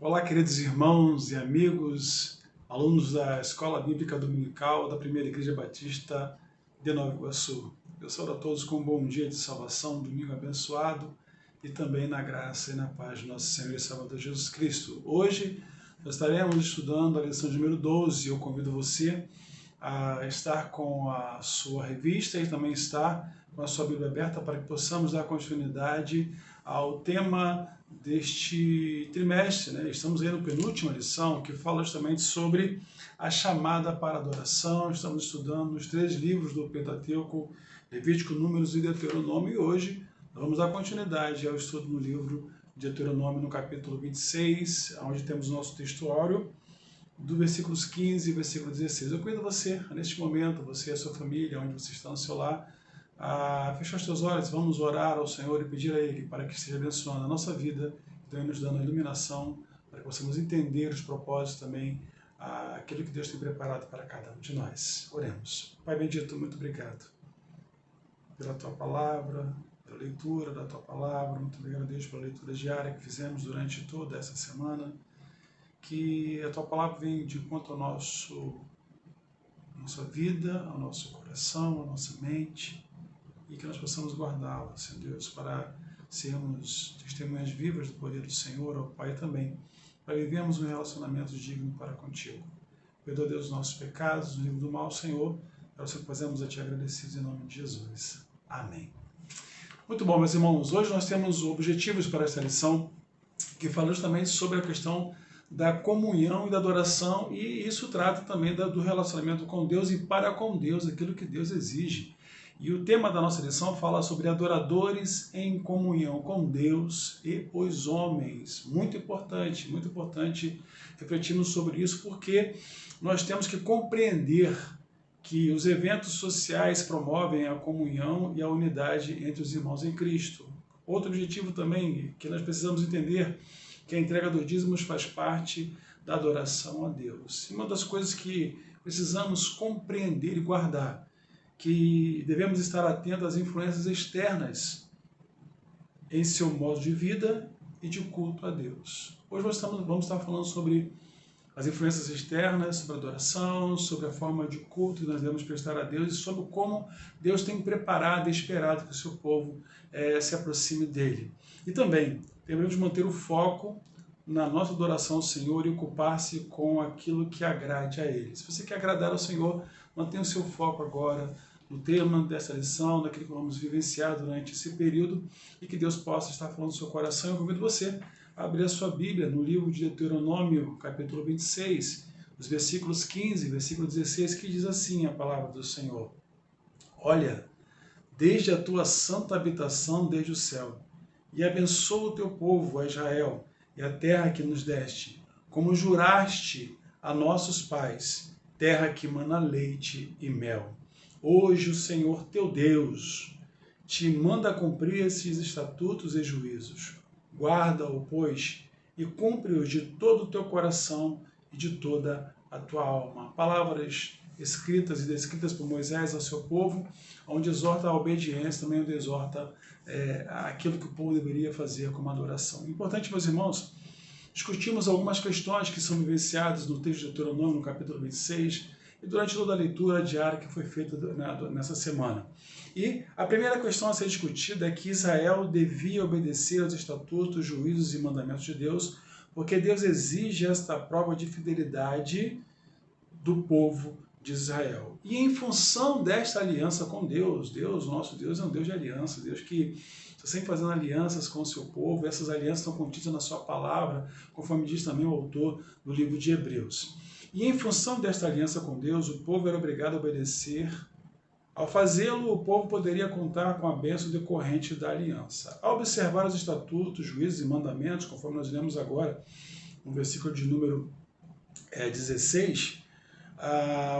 Olá, queridos irmãos e amigos, alunos da Escola Bíblica Dominical da Primeira Igreja Batista de Nova Iguaçu. Eu saúdo a todos com um bom dia de salvação, um domingo abençoado e também na graça e na paz do nosso Senhor e Salvador Jesus Cristo. Hoje nós estaremos estudando a lição de número 12 e eu convido você a estar com a sua revista e também estar com a sua Bíblia aberta para que possamos dar continuidade ao tema deste trimestre, né? Estamos aí na penúltima lição, que fala justamente sobre a chamada para a adoração. Estamos estudando os 3 livros do Pentateuco, Levítico, Números e Deuteronômio, e hoje vamos dar continuidade ao estudo no livro de Deuteronômio, no capítulo 26, onde temos o nosso textuário, do versículos 15 e versículo 16. Eu convido você, neste momento, você e a sua família, onde você está no seu lar, a fechar os teus olhos, vamos orar ao Senhor e pedir a Ele para que esteja abençoando a nossa vida, também nos dando a iluminação, para que possamos entender os propósitos também, aquilo que Deus tem preparado para cada um de nós. Oremos. Pai bendito, muito obrigado pela Tua palavra, pela leitura da Tua palavra, muito obrigado, Deus, pela leitura diária que fizemos durante toda essa semana, que a Tua palavra venha de encontro ao nossa vida, ao nosso coração, à nossa mente, e que nós possamos guardá-la, Senhor Deus, para sermos testemunhas vivas do poder do Senhor, ao Pai também, para vivermos um relacionamento digno para contigo. Perdoa, Deus, os nossos pecados, no livro do mal, Senhor, para que possamos a Ti agradecidos em nome de Jesus. Amém. Muito bom, meus irmãos, hoje nós temos objetivos para esta lição, que fala justamente sobre a questão da comunhão e da adoração, e isso trata também do relacionamento com Deus e para com Deus, aquilo que Deus exige. E o tema da nossa lição fala sobre adoradores em comunhão com Deus e os homens. Muito importante refletirmos sobre isso, porque nós temos que compreender que os eventos sociais promovem a comunhão e a unidade entre os irmãos em Cristo. Outro objetivo também que nós precisamos entender que a entrega dos dízimos faz parte da adoração a Deus. E uma das coisas que precisamos compreender e guardar, que devemos estar atentos às influências externas em seu modo de vida e de culto a Deus. Hoje vamos estar falando sobre as influências externas, sobre a adoração, sobre a forma de culto que nós devemos prestar a Deus e sobre como Deus tem preparado e esperado que o seu povo se aproxime dele. E também devemos manter o foco na nossa adoração ao Senhor e ocupar-se com aquilo que agrade a Ele. Se você quer agradar ao Senhor, mantenha o seu foco agora no tema dessa lição, naquilo que vamos vivenciar durante esse período, e que Deus possa estar falando no seu coração. Eu convido você a abrir a sua Bíblia no livro de Deuteronômio, capítulo 26, os versículos 15 e versículo 16, que diz assim a palavra do Senhor: Olha, desde a tua santa habitação, desde o céu, e abençoa o teu povo, a Israel, e a terra que nos deste, como juraste a nossos pais, terra que mana leite e mel. Hoje o Senhor teu Deus te manda cumprir esses estatutos e juízos. Guarda-o, pois, e cumpre-os de todo o teu coração e de toda a tua alma. Palavras escritas e descritas por Moisés ao seu povo, onde exorta a obediência, também onde exorta aquilo que o povo deveria fazer como adoração. Importante, meus irmãos, discutimos algumas questões que são vivenciadas no texto de Deuteronômio, no capítulo 26, e durante toda a leitura diária que foi feita nessa semana. E a primeira questão a ser discutida é que Israel devia obedecer aos estatutos, juízos e mandamentos de Deus, porque Deus exige esta prova de fidelidade do povo de Israel. E em função desta aliança com Deus, nosso Deus é um Deus de aliança, Deus que está sempre fazendo alianças com o seu povo, essas alianças estão contidas na sua palavra, conforme diz também o autor do livro de Hebreus. E em função desta aliança com Deus, o povo era obrigado a obedecer. Ao fazê-lo, o povo poderia contar com a bênção decorrente da aliança. Ao observar os estatutos, juízos e mandamentos, conforme nós lemos agora no versículo de número 16,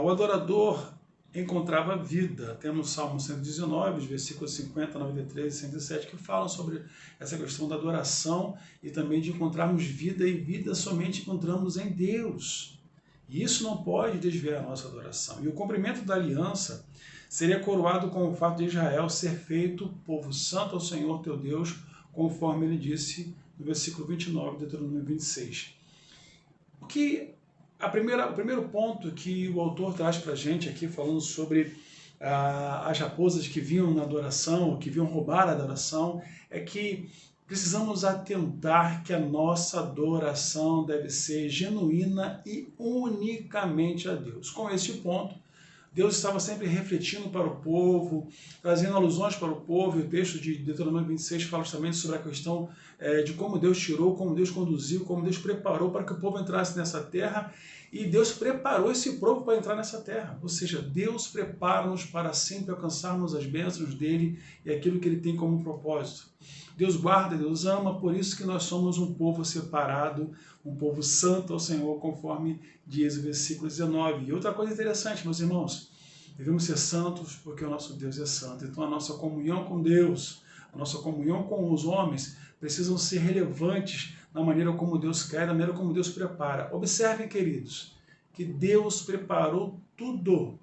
o adorador encontrava vida. Temos o Salmo 119, os versículos 50, 93 e 107, que falam sobre essa questão da adoração e também de encontrarmos vida, e vida somente encontramos em Deus. E isso não pode desviar a nossa adoração. E o cumprimento da aliança seria coroado com o fato de Israel ser feito povo santo ao Senhor teu Deus, conforme ele disse no versículo 29 de Deuteronômio 26. O primeiro ponto que o autor traz para a gente aqui, falando sobre as raposas que vinham na adoração, que vinham roubar a adoração, é que precisamos atentar que a nossa adoração deve ser genuína e unicamente a Deus. Com este ponto, Deus estava sempre refletindo para o povo, trazendo alusões para o povo, e o texto de Deuteronômio 26 fala justamente sobre a questão de como Deus tirou, como Deus conduziu, como Deus preparou para que o povo entrasse nessa terra, e Deus preparou esse povo para entrar nessa terra. Ou seja, Deus prepara-nos para sempre alcançarmos as bênçãos dele e aquilo que ele tem como propósito. Deus guarda, Deus ama, por isso que nós somos um povo separado, um povo santo ao Senhor, conforme diz o versículo 19. E outra coisa interessante, meus irmãos, devemos ser santos porque o nosso Deus é santo. Então a nossa comunhão com Deus, a nossa comunhão com os homens, precisam ser relevantes na maneira como Deus quer, na maneira como Deus prepara. Observem, queridos, que Deus preparou tudo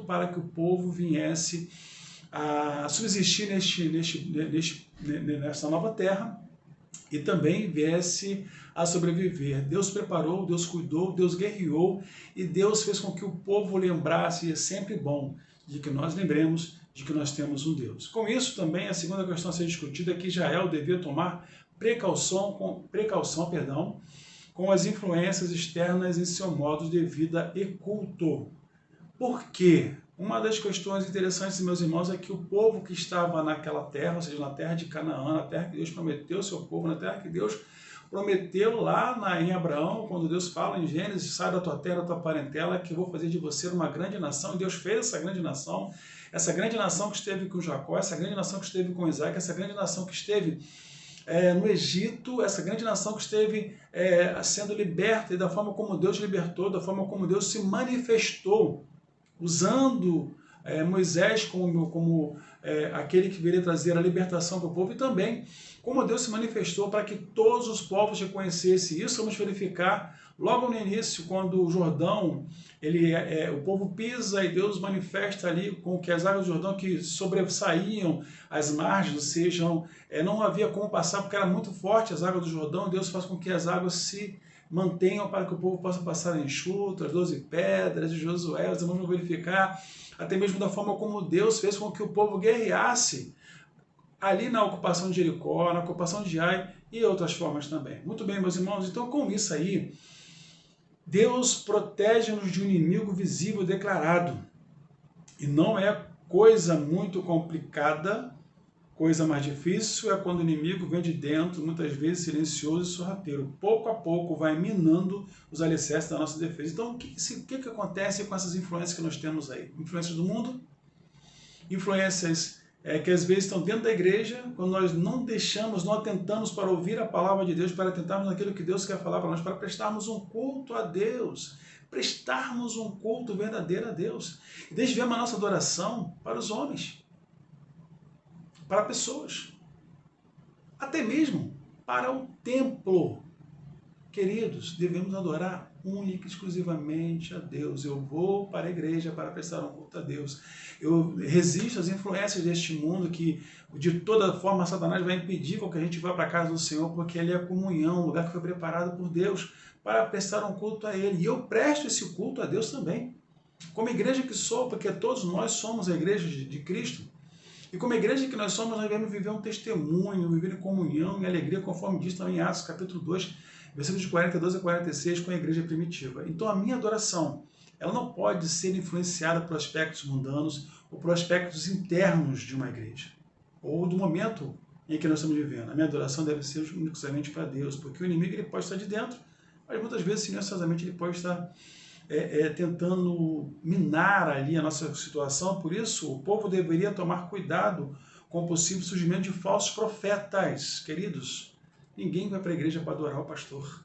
para que o povo viesse a subsistir nessa nova terra e também viesse a sobreviver. Deus preparou, Deus cuidou, Deus guerreou e Deus fez com que o povo lembrasse, e é sempre bom de que nós lembremos de que nós temos um Deus. Com isso também, a segunda questão a ser discutida é que Israel devia tomar precaução com as influências externas em seu modo de vida e culto. Por quê? Uma das questões interessantes, meus irmãos, é que o povo que estava naquela terra, ou seja, na terra de Canaã, na terra que Deus prometeu ao seu povo, na terra que Deus prometeu lá em Abraão, quando Deus fala em Gênesis, sai da tua terra, da tua parentela, que eu vou fazer de você uma grande nação. E Deus fez essa grande nação que esteve com Jacó, essa grande nação que esteve com Isaac, essa grande nação que esteve no Egito, essa grande nação que esteve sendo liberta, e da forma como Deus libertou, da forma como Deus se manifestou, usando Moisés como aquele que viria trazer a libertação para o povo, e também como Deus se manifestou para que todos os povos reconhecessem. Isso vamos verificar logo no início, quando o Jordão, o povo pisa e Deus manifesta ali com que as águas do Jordão que sobressaíam as margens, ou seja, não havia como passar porque era muito forte as águas do Jordão. Deus faz com que as águas se mantenham para que o povo possa passar enxuto, as 12 pedras de Josué. Nós vamos verificar até mesmo da forma como Deus fez com que o povo guerreasse ali na ocupação de Jericó, na ocupação de Ai e outras formas também. Muito bem, meus irmãos, então com isso aí, Deus protege-nos de um inimigo visível declarado. E não é coisa muito complicada, coisa mais difícil é quando o inimigo vem de dentro, muitas vezes silencioso e sorrateiro. Pouco a pouco vai minando os alicerces da nossa defesa. Então, o que acontece com essas influências que nós temos aí? Influências do mundo, influências que às vezes estão dentro da igreja, quando nós não atentamos para ouvir a palavra de Deus, para atentarmos naquilo que Deus quer falar para nós, para prestarmos um culto a Deus, prestarmos um culto verdadeiro a Deus. E desviamos a nossa adoração para os homens, para pessoas, até mesmo para o templo. Queridos, devemos adorar única e exclusivamente a Deus. Eu vou para a igreja para prestar um culto a Deus. Eu resisto às influências deste mundo que, de toda forma, Satanás vai impedir com que a gente vá para a casa do Senhor, porque ali é a comunhão, um lugar que foi preparado por Deus para prestar um culto a Ele. E eu presto esse culto a Deus também. Como igreja que sou, porque todos nós somos a igreja de Cristo. E como igreja que nós somos, nós devemos viver um testemunho, viver em comunhão e alegria, conforme diz também em Atos capítulo 2, versículos de 42 a 46, com a igreja primitiva. Então a minha adoração, ela não pode ser influenciada por aspectos mundanos ou por aspectos internos de uma igreja, ou do momento em que nós estamos vivendo. A minha adoração deve ser unicamente para Deus, porque o inimigo ele pode estar de dentro, mas muitas vezes, silenciosamente, ele pode estar tentando minar ali a nossa situação. Por isso, o povo deveria tomar cuidado com o possível surgimento de falsos profetas. Queridos, ninguém vai para a igreja para adorar o pastor.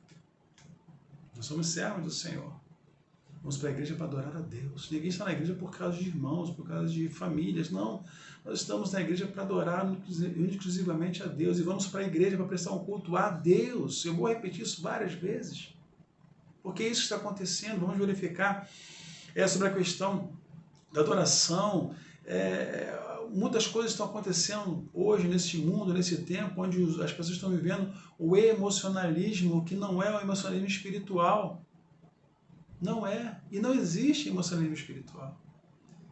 Nós somos servos do Senhor. Vamos para a igreja para adorar a Deus. Ninguém está na igreja por causa de irmãos, por causa de famílias. Não, nós estamos na igreja para adorar exclusivamente a Deus. E vamos para a igreja para prestar um culto a Deus. Eu vou repetir isso várias vezes. Porque isso está acontecendo. Vamos verificar sobre a questão da adoração. Muitas coisas estão acontecendo hoje nesse mundo, nesse tempo, onde as pessoas estão vivendo o emocionalismo, que não é o emocionalismo espiritual. Não é. E não existe emocionalismo espiritual.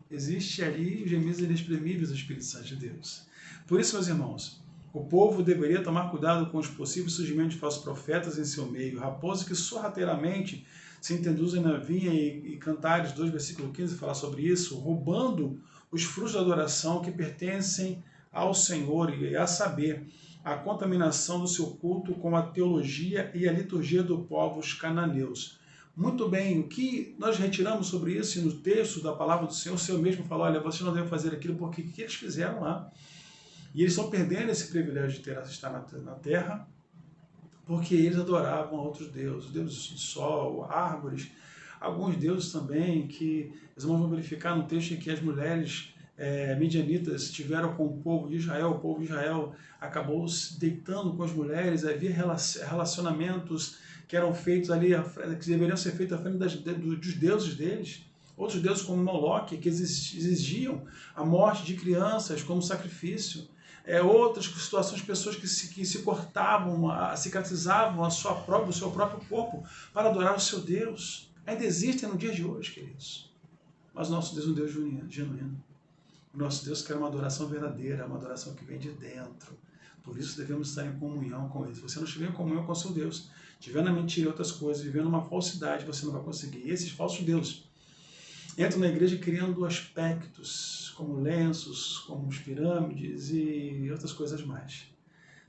Existe ali os gemidos inexprimíveis do Espírito Santo de Deus. Por isso, meus irmãos, o povo deveria tomar cuidado com os possíveis surgimentos de falsos profetas em seu meio. Raposos que sorrateiramente se introduzem na vinha e Cantares 2, versículo 15, fala sobre isso, roubando os frutos da adoração que pertencem ao Senhor, e a saber, a contaminação do seu culto com a teologia e a liturgia dos povos cananeus. Muito bem, o que nós retiramos sobre isso no texto da palavra do Senhor, o Senhor mesmo falou, olha, vocês não devem fazer aquilo porque o que eles fizeram lá? E eles estão perdendo esse privilégio de estar na terra, porque eles adoravam outros deuses, deuses do sol, árvores, alguns deuses também, que eles vão verificar no texto em que as mulheres midianitas tiveram com o povo de Israel acabou se deitando com as mulheres, havia relacionamentos que eram feitos ali, que deveriam ser feitos à frente dos deuses deles, outros deuses como Moloque, que exigiam a morte de crianças como sacrifício, outras situações, pessoas que se cortavam, cicatrizavam o seu próprio corpo para adorar o seu Deus. Ainda existem no dia de hoje, queridos. Mas nosso Deus é um Deus genuíno. O nosso Deus quer uma adoração verdadeira, uma adoração que vem de dentro. Por isso devemos estar em comunhão com Ele. Se você não estiver em comunhão com o seu Deus, estiver na mentira e outras coisas, vivendo uma falsidade, você não vai conseguir. E esses falsos deuses entram na igreja criando aspectos, como lenços, como as pirâmides e outras coisas mais.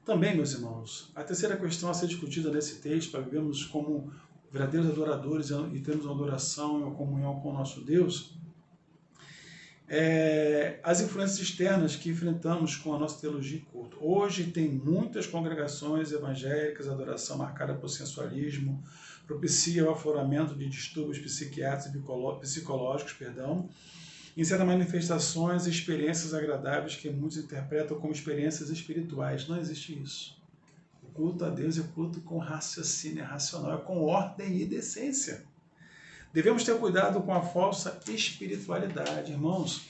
Também, meus irmãos, a terceira questão a ser discutida nesse texto, para vivermos como verdadeiros adoradores e termos uma adoração e uma comunhão com o nosso Deus, as influências externas que enfrentamos com a nossa teologia e culto. Hoje tem muitas congregações evangélicas, a adoração marcada por sensualismo, propicia o afloramento de distúrbios psiquiátricos e psicológicos, em certas manifestações e experiências agradáveis que muitos interpretam como experiências espirituais. Não existe isso. O culto a Deus é culto com raciocínio racional, é com ordem e decência. Devemos ter cuidado com a falsa espiritualidade, irmãos.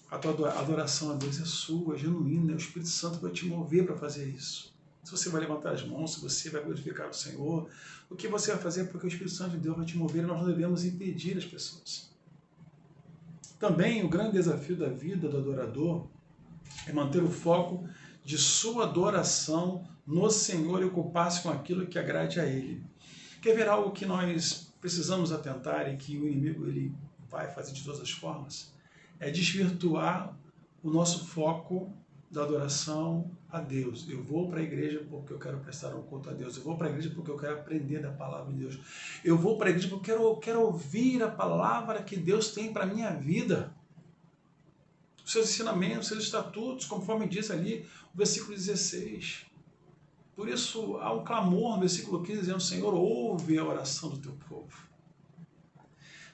A tua adoração a Deus é sua, é genuína, o Espírito Santo vai te mover para fazer isso. Se você vai levantar as mãos, se você vai glorificar o Senhor, o que você vai fazer é porque o Espírito Santo de Deus vai te mover e nós não devemos impedir as pessoas. Também o grande desafio da vida do adorador é manter o foco de sua adoração no Senhor e ocupar-se com aquilo que agrade a Ele. Quer ver algo que nós precisamos atentar e que o inimigo ele vai fazer de todas as formas? É desvirtuar o nosso foco da adoração a Deus. Eu vou para a igreja porque eu quero prestar um culto a Deus. Eu vou para a igreja porque eu quero aprender da palavra de Deus. Eu vou para a igreja porque eu quero ouvir a palavra que Deus tem para a minha vida. Os seus ensinamentos, os seus estatutos, conforme diz ali o versículo 16. Por isso há um clamor no versículo 15 dizendo: Senhor, ouve a oração do teu povo.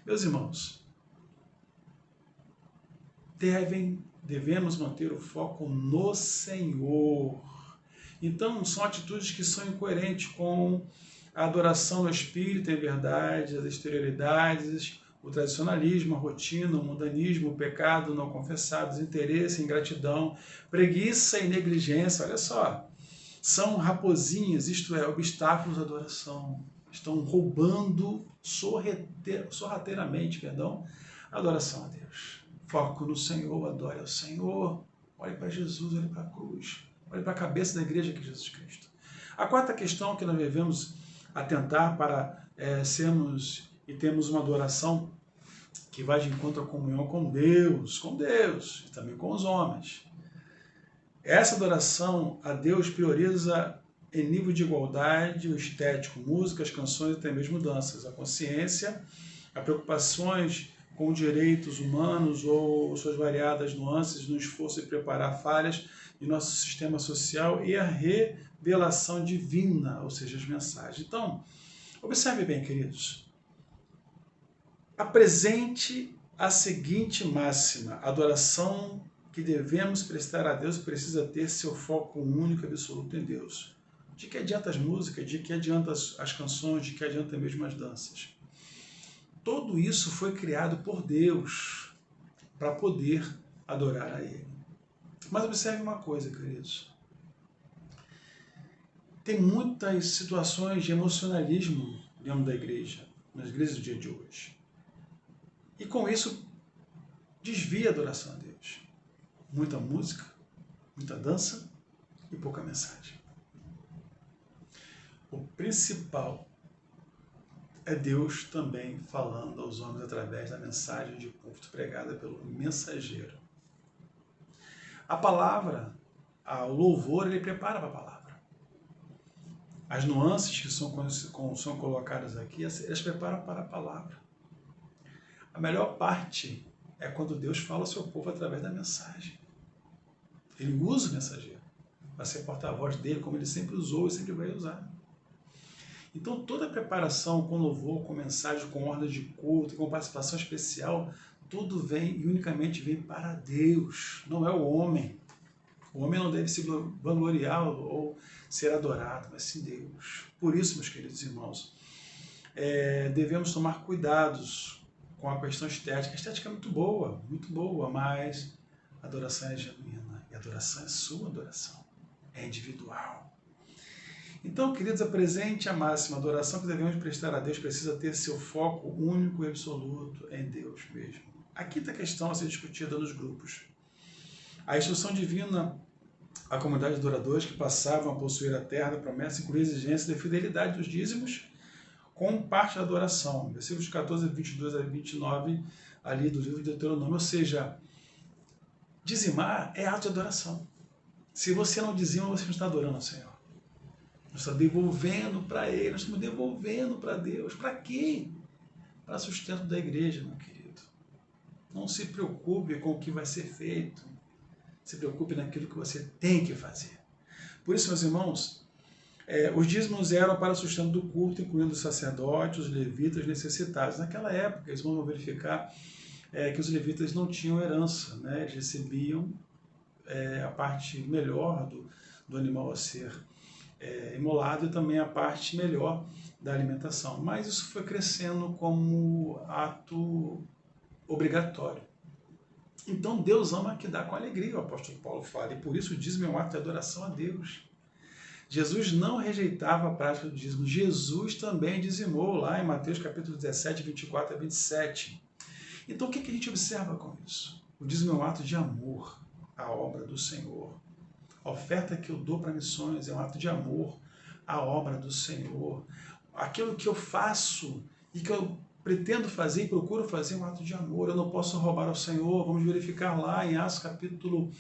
Meus irmãos, devemos manter o foco no Senhor. Então, são atitudes que são incoerentes com a adoração no espírito, em verdade, as exterioridades, o tradicionalismo, a rotina, o mundanismo, o pecado não confessado, desinteresse, ingratidão, preguiça e negligência. Olha só, são raposinhas, isto é, obstáculos à adoração. Estão roubando sorrateiramente, a adoração a Deus. Foco no Senhor, adore ao Senhor, olhe para Jesus, olhe para a cruz, olhe para a cabeça da igreja que é Jesus Cristo. A quarta questão que nós devemos atentar para sermos e termos uma adoração que vai de encontro à comunhão com Deus e também com os homens. Essa adoração a Deus prioriza em nível de igualdade o estético, músicas, canções e até mesmo danças, a consciência, as preocupações com direitos humanos ou suas variadas nuances no esforço de preparar falhas de nosso sistema social e a revelação divina, ou seja, as mensagens. Então, observe bem, queridos. Apresente a seguinte máxima: a adoração que devemos prestar a Deus precisa ter seu foco único e absoluto em Deus. De que adianta as músicas, de que adianta as canções, de que adianta mesmo as danças? Tudo isso foi criado por Deus para poder adorar a Ele. Mas observe uma coisa, queridos. Tem muitas situações de emocionalismo dentro da igreja. nas igrejas do dia de hoje. E com isso, desvia a adoração a Deus. Muita música, muita dança e pouca mensagem. O principal é Deus também falando aos homens através da mensagem de púlpito pregada pelo mensageiro. A palavra, o louvor, ele prepara para a palavra. As nuances que são colocadas aqui, elas preparam para a palavra. A melhor parte é quando Deus fala ao seu povo através da mensagem. Ele usa o mensageiro para ser porta-voz dele, como ele sempre usou e sempre vai usar. Então, toda a preparação com louvor, com mensagem, com ordem de culto, com participação especial, tudo vem e unicamente vem para Deus, não é o homem. O homem não deve se vangloriar ou ser adorado, mas sim Deus. Por isso, meus queridos irmãos, devemos tomar cuidados com a questão estética. A estética é muito boa, mas a adoração é genuína. E a adoração é sua adoração, é individual. Então, queridos, apresente a máxima. A adoração que devemos prestar a Deus precisa ter seu foco único e absoluto em Deus mesmo. A quinta questão a ser discutida nos grupos. A instrução divina à comunidade de adoradores que passavam a possuir a terra da promessa incluía exigência de fidelidade dos dízimos com parte da adoração. Versículos 14, 22 a 29 ali do livro de Deuteronômio. Ou seja, dizimar é ato de adoração. Se você não dizima, você não está adorando ao Senhor. Nós estamos devolvendo para Ele, nós estamos devolvendo para Deus. Para quê? Para sustento da igreja, meu querido. Não se preocupe com o que vai ser feito. Se preocupe naquilo que você tem que fazer. Por isso, meus irmãos, os dízimos eram para o sustento do culto, incluindo os sacerdotes, os levitas necessitados. Naquela época, eles vão verificar que os levitas não tinham herança, né? Eles recebiam a parte melhor do animal a ser imolado e também a parte melhor da alimentação. Mas isso foi crescendo como ato obrigatório. Então Deus ama que dá com alegria, o apóstolo Paulo fala, e por isso o dízimo é um ato de adoração a Deus. Jesus não rejeitava a prática do dízimo, Jesus também dizimou lá em Mateus capítulo 17, 24 a 27. Então o que a gente observa com isso? O dízimo é um ato de amor à obra do Senhor. A oferta que eu dou para missões é um ato de amor à obra do Senhor. Aquilo que eu faço e que eu pretendo fazer e procuro fazer é um ato de amor. Eu não posso roubar ao Senhor. Vamos verificar lá em Atos capítulo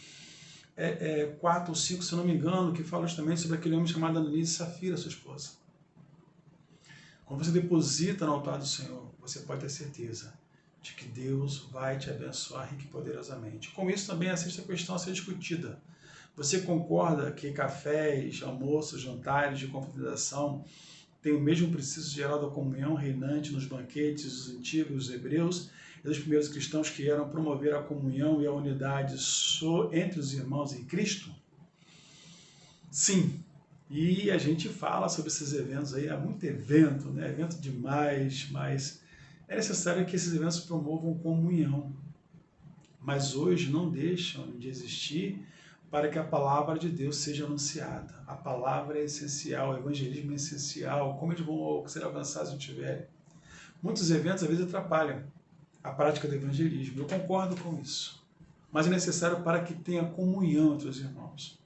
4 ou 5, se eu não me engano, que fala justamente sobre aquele homem chamado Ananias e Safira, sua esposa. Quando você deposita no altar do Senhor, você pode ter certeza de que Deus vai te abençoar rica e poderosamente. Com isso também a sexta questão a ser discutida. Você concorda que cafés, almoços, jantares de confraternização têm o mesmo princípio geral da comunhão reinante nos banquetes dos antigos hebreus e dos primeiros cristãos que eram promover a comunhão e a unidade entre os irmãos em Cristo? Sim, e a gente fala sobre esses eventos aí, há muito evento, né? Evento demais, mas é necessário que esses eventos promovam comunhão. Mas hoje não deixam de existir para que a palavra de Deus seja anunciada. A palavra é essencial, o evangelismo é essencial. Como eles vão ser alcançados se não tiverem? Muitos eventos, às vezes, atrapalham a prática do evangelismo. Eu concordo com isso. Mas é necessário para que tenha comunhão entre os irmãos.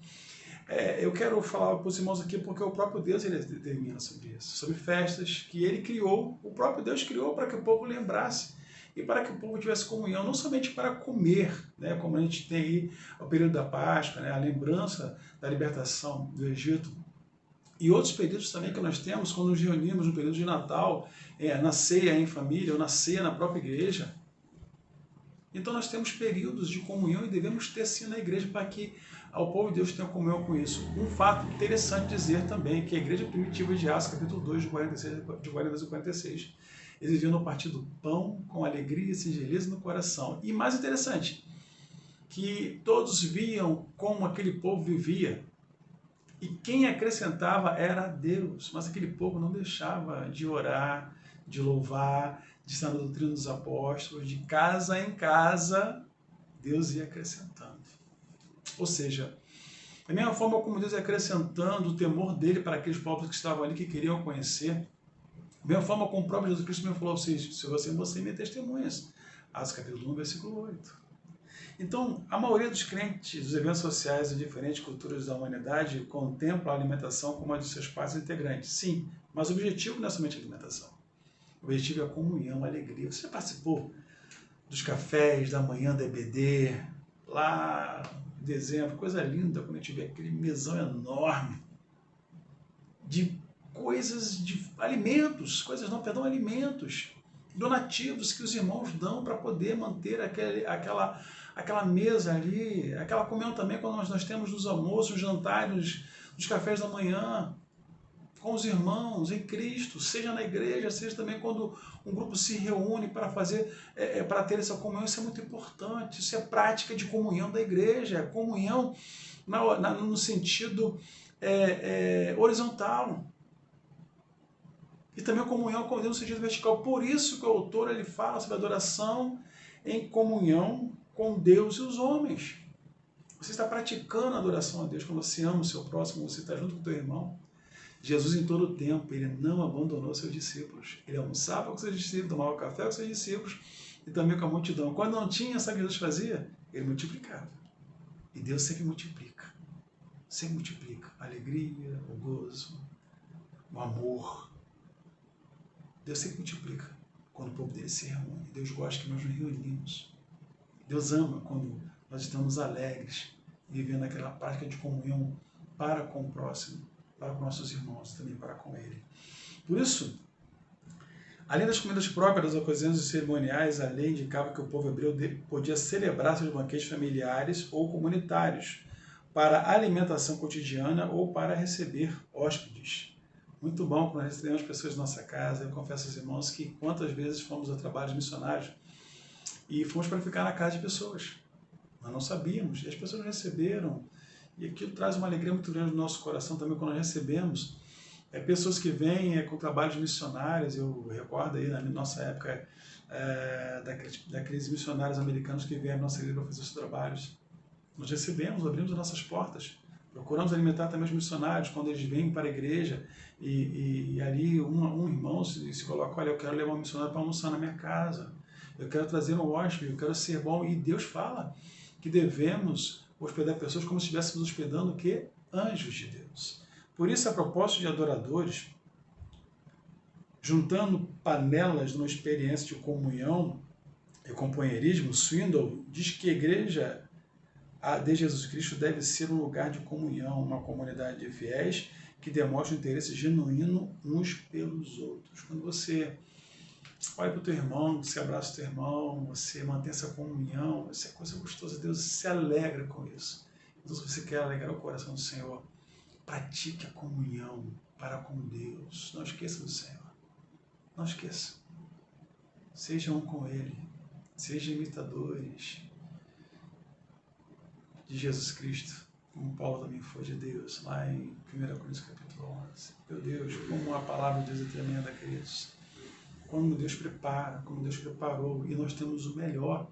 Eu quero falar para os irmãos aqui porque o próprio Deus ele determina sobre isso. Sobre festas que ele criou, o próprio Deus criou para que o povo lembrasse e para que o povo tivesse comunhão, não somente para comer, né, como a gente tem aí o período da Páscoa, né, a lembrança da libertação do Egito, e outros períodos também que nós temos quando nos reunimos no período de Natal, na ceia em família ou na ceia na própria igreja. Então nós temos períodos de comunhão e devemos ter sim na igreja para que o povo de Deus tenha comunhão com isso. Um fato interessante dizer também que a igreja primitiva de Atos, capítulo 2, de 42 a 46, eles viviam no partir do pão com alegria e singeleza no coração. E mais interessante, que todos viam como aquele povo vivia. E quem acrescentava era Deus. Mas aquele povo não deixava de orar, de louvar, de estar na doutrina dos apóstolos, de casa em casa, Deus ia acrescentando. Ou seja, da mesma forma como Deus ia acrescentando o temor dele para aqueles povos que estavam ali, que queriam conhecer, Da mesma forma como o próprio Jesus Cristo me falou, se você me testemunhas. Atos capítulo 1, versículo 8. Então, a maioria dos crentes dos eventos sociais de diferentes culturas da humanidade contempla a alimentação como uma de seus passos integrantes. Sim, mas o objetivo não é somente a alimentação. O objetivo é a comunhão, a alegria. Você já participou dos cafés da manhã da EBD, lá em dezembro? Coisa linda quando a gente vê aquele mesão enorme de coisas, de alimentos, alimentos, donativos que os irmãos dão para poder manter aquela mesa ali, aquela comunhão também quando nós temos nos almoços, jantares, nos cafés da manhã, com os irmãos em Cristo, seja na igreja, seja também quando um grupo se reúne para fazer, para ter essa comunhão. Isso é muito importante, isso é prática de comunhão da igreja, comunhão no sentido horizontal. E também a comunhão com Deus no sentido vertical. Por isso que o autor ele fala sobre adoração em comunhão com Deus e os homens. Você está praticando a adoração a Deus quando você ama o seu próximo, você está junto com o teu irmão. Jesus, em todo o tempo, ele não abandonou seus discípulos. Ele almoçava com seus discípulos, tomava café com seus discípulos e também com a multidão. Quando não tinha, sabe o que Jesus fazia? Ele multiplicava. E Deus sempre multiplica. Sempre multiplica. A alegria, o gozo, o amor. Deus sempre multiplica quando o povo dele se reúne. Deus gosta que nós nos reunimos. Deus ama quando nós estamos alegres, vivendo aquela prática de comunhão para com o próximo, para com nossos irmãos, também para com ele. Por isso, além das comidas próprias das ocasiões cerimoniais, a lei indicava que o povo hebreu podia celebrar seus banquetes familiares ou comunitários para alimentação cotidiana ou para receber hóspedes. Muito bom quando nós recebemos pessoas na nossa casa. Eu confesso aos irmãos que quantas vezes fomos a trabalhos missionários e fomos para ficar na casa de pessoas. Nós não sabíamos, e as pessoas nos receberam, e aquilo traz uma alegria muito grande no nosso coração também quando nós recebemos pessoas que vêm com trabalhos missionários. Eu recordo aí na nossa época daqueles missionários americanos que vieram à nossa igreja para fazer os trabalhos. Nós recebemos, abrimos as nossas portas, procuramos alimentar também os missionários quando eles vêm para a igreja e ali um irmão se coloca, olha, eu quero levar um missionário para almoçar na minha casa, eu quero trazer um hóspede, eu quero ser bom. E Deus fala que devemos hospedar pessoas como se estivéssemos hospedando o quê? Anjos de Deus. Por isso, a propósito de adoradores, juntando panelas numa experiência de comunhão e companheirismo, Swindoll diz que a igreja de Jesus Cristo deve ser um lugar de comunhão, uma comunidade de fiéis que demonstra um interesse genuíno uns pelos outros. Quando você olha para o teu irmão, você abraça o teu irmão, você mantém essa comunhão, isso é coisa gostosa, Deus se alegra com isso. Então, se você quer alegrar o coração do Senhor, pratique a comunhão para com Deus. Não esqueça do Senhor. Não esqueça. Seja um com Ele. Sejam imitadores de Jesus Cristo, como Paulo também foi de Deus, lá em 1 Coríntios capítulo 11. Meu Deus, como a palavra de Deus é tremenda, queridos. Como Deus prepara, como Deus preparou, e nós temos o melhor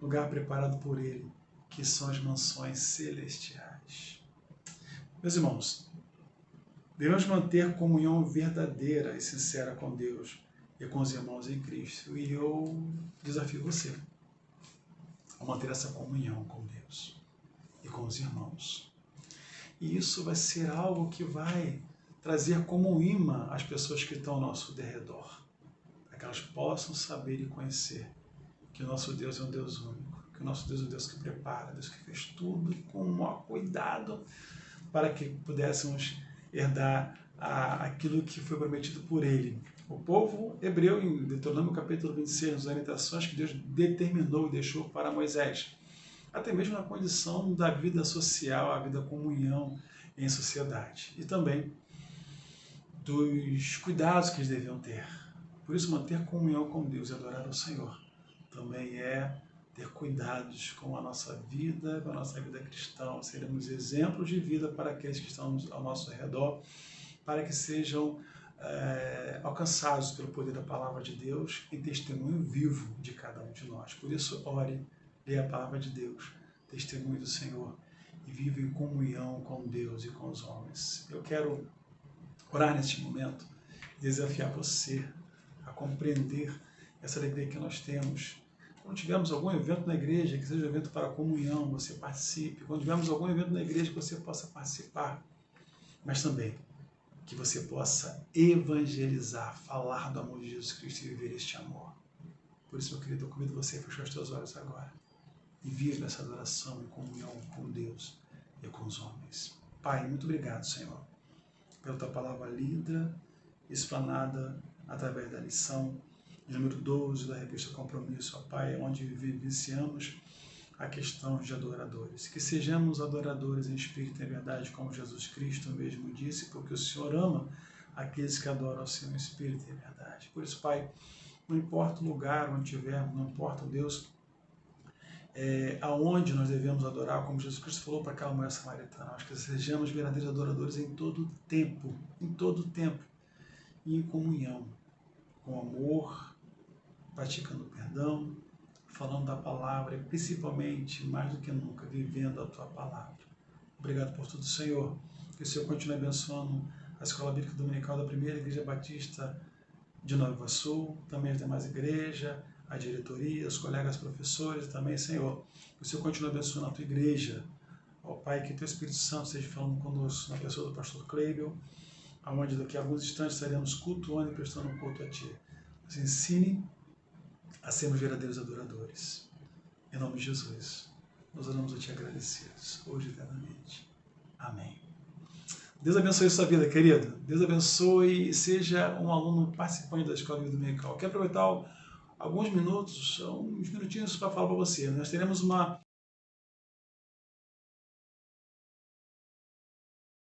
lugar preparado por Ele, que são as mansões celestiais. Meus irmãos, devemos manter comunhão verdadeira e sincera com Deus e com os irmãos em Cristo. E eu desafio você a manter essa comunhão com Deus e com os irmãos. E isso vai ser algo que vai trazer como um imã as pessoas que estão ao nosso derredor, para que elas possam saber e conhecer que o nosso Deus é um Deus único, que o nosso Deus é um Deus que prepara, Deus que fez tudo com o maior cuidado para que pudéssemos herdar aquilo que foi prometido por Ele. O povo hebreu, em Deuteronômio capítulo 26, nas orientações que Deus determinou e deixou para Moisés, até mesmo na condição da vida social, a vida comunhão em sociedade, e também dos cuidados que eles deviam ter. Por isso, manter comunhão com Deus e adorar ao Senhor também é ter cuidados com a nossa vida, com a nossa vida cristã. Seremos exemplos de vida para aqueles que estão ao nosso redor, para que sejam alcançados pelo poder da palavra de Deus em testemunho vivo de cada um de nós. Por isso, ore, leia a palavra de Deus, testemunhe do Senhor e viva em comunhão com Deus e com os homens. Eu quero orar neste momento desafiar você a compreender essa alegria que nós temos. Quando tivermos algum evento na igreja, que seja um evento para comunhão, você participe. Quando tivermos algum evento na igreja, que você possa participar. Mas também que você possa evangelizar, falar do amor de Jesus Cristo e viver este amor. Por isso, meu querido, eu convido você a fechar os teus olhos agora e viva essa adoração em comunhão com Deus e com os homens. Pai, muito obrigado, Senhor, pela tua palavra lida, explanada através da lição de número 12 da revista Compromisso, ó Pai, onde vivenciamos a questão de adoradores. Que sejamos adoradores em espírito e em verdade, como Jesus Cristo mesmo disse, porque o Senhor ama aqueles que adoram o Senhor em espírito e em verdade. Por isso, Pai, não importa o lugar onde estivermos, não importa, Deus, aonde nós devemos adorar, como Jesus Cristo falou para aquela mulher samaritana, nós que sejamos verdadeiros adoradores em todo tempo, e em comunhão, com amor, praticando perdão, falando da palavra e principalmente, mais do que nunca, vivendo a tua palavra. Obrigado por tudo, Senhor. Que o Senhor continue abençoando a Escola Bíblica Dominical da Primeira Igreja Batista de Nova Iguaçu, também as demais igrejas, a diretoria, os colegas professores também, Senhor. Que o Senhor continue abençoando a tua igreja. Ó Pai, que teu Espírito Santo esteja falando conosco na pessoa do pastor Kleibel, aonde daqui a alguns instantes estaremos cultuando e prestando um culto a Ti. Nos ensine a sermos verdadeiros adoradores. Em nome de Jesus, nós oramos a Ti agradecidos, hoje e eternamente. Amém. Deus abençoe a sua vida, querido. Deus abençoe e seja um aluno participante da Escola Bíblica Dominical. Quero aproveitar alguns minutos, uns minutinhos para falar para você. Nós teremos uma